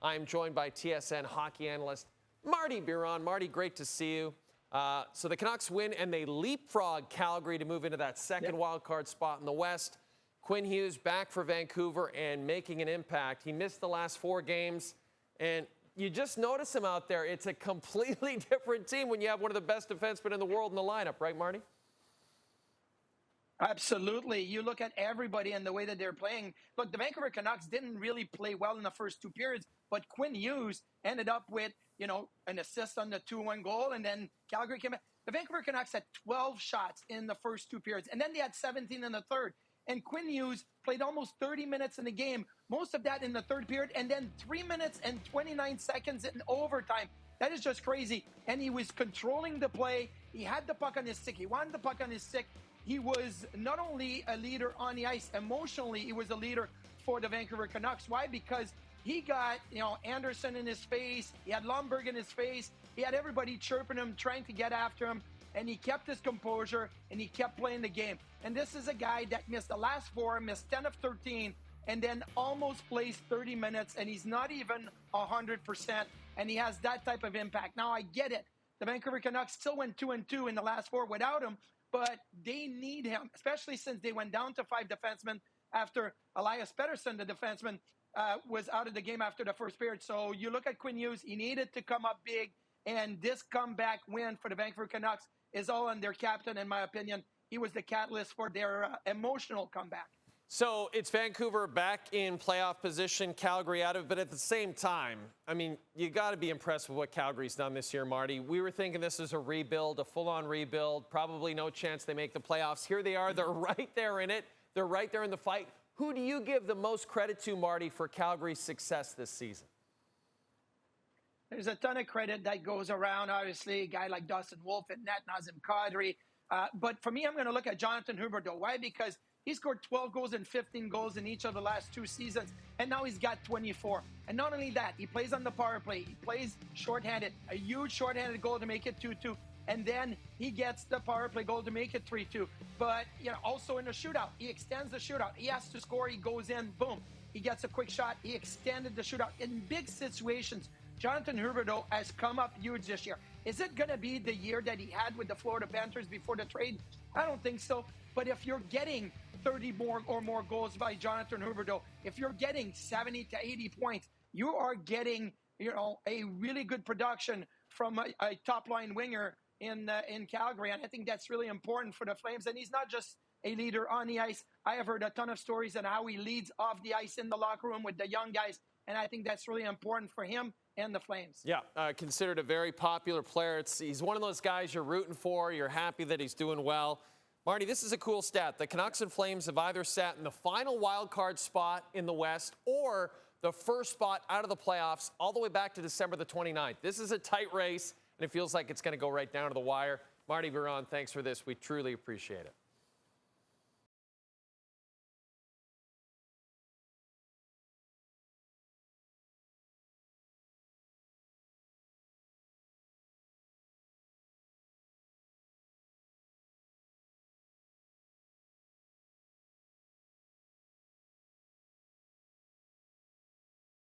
I'm joined by TSN Hockey analyst Martin Biron. Marty, great to see you. So the Canucks win and they leapfrog Calgary to move into that second wild card spot in the West. Quinn Hughes back for Vancouver and making an impact. He missed the last 4 games, and you just notice him out there. It's a completely different team when you have one of the best defensemen in the world in the lineup, right, Marty? Absolutely. You look at everybody and the way that they're playing. Look, the Vancouver Canucks didn't really play well in the first 2 periods, but Quinn Hughes ended up with, an assist on the 2-1 goal, and then Calgary came back. The Vancouver Canucks had 12 shots in the first 2 periods, and then they had 17 in the third. And Quinn Hughes played almost 30 minutes in the game, most of that in the third period, and then 3 minutes and 29 seconds in overtime. That is just crazy. And he was controlling the play. He had the puck on his stick. He wanted the puck on his stick. He was not only a leader on the ice, emotionally, he was a leader for the Vancouver Canucks. Why? Because he got, Anderson in his face. He had Lomberg in his face. He had everybody chirping him, trying to get after him. And he kept his composure, and he kept playing the game. And this is a guy that missed the last 4, missed 10 of 13, and then almost plays 30 minutes, and he's not even 100%, and he has that type of impact. Now, I get it. The Vancouver Canucks still went 2-2 in the last 4 without him, but they need him, especially since they went down to 5 defensemen after Elias Pettersson, the defenseman, was out of the game after the first period. So you look at Quinn Hughes, he needed to come up big, and this comeback win for the Vancouver Canucks is all on their captain, in my opinion. He was the catalyst for their emotional comeback. So it's Vancouver back in playoff position, Calgary out of it, but at the same time, I mean, you got to be impressed with what Calgary's done this year, Marty. We were thinking this is a rebuild, a full-on rebuild, probably no chance they make the playoffs. Here they are. They're right there in it. They're right there in the fight. Who do you give the most credit to, Marty, for Calgary's success this season? There's a ton of credit that goes around, obviously, a guy like Dustin Wolf and net, Nazem Kadri. But for me, I'm going to look at Jonathan Huberdeau. Why? Because he scored 12 goals and 15 goals in each of the last 2 seasons, and now he's got 24. And not only that, he plays on the power play. He plays shorthanded, a huge shorthanded goal to make it 2-2. And then he gets the power play goal to make it 3-2. But, also in the shootout, he extends the shootout. He has to score. He goes in, boom. He gets a quick shot. He extended the shootout. In big situations, Jonathan Huberdeau has come up huge this year. Is it going to be the year that he had with the Florida Panthers before the trade? I don't think so. But if you're getting 30 or more goals by Jonathan Huberdeau, if you're getting 70 to 80 points, you are getting, a really good production from a top-line winger in Calgary. And I think that's really important for the Flames. And he's not just a leader on the ice. I have heard a ton of stories on how he leads off the ice in the locker room with the young guys. And I think that's really important for him and the Flames. Yeah, considered a very popular player. He's one of those guys you're rooting for. You're happy that he's doing well. Marty, this is a cool stat. The Canucks and Flames have either sat in the final wild card spot in the West or the first spot out of the playoffs all the way back to December the 29th. This is a tight race, and it feels like it's going to go right down to the wire. Martin Biron, thanks for this. We truly appreciate it.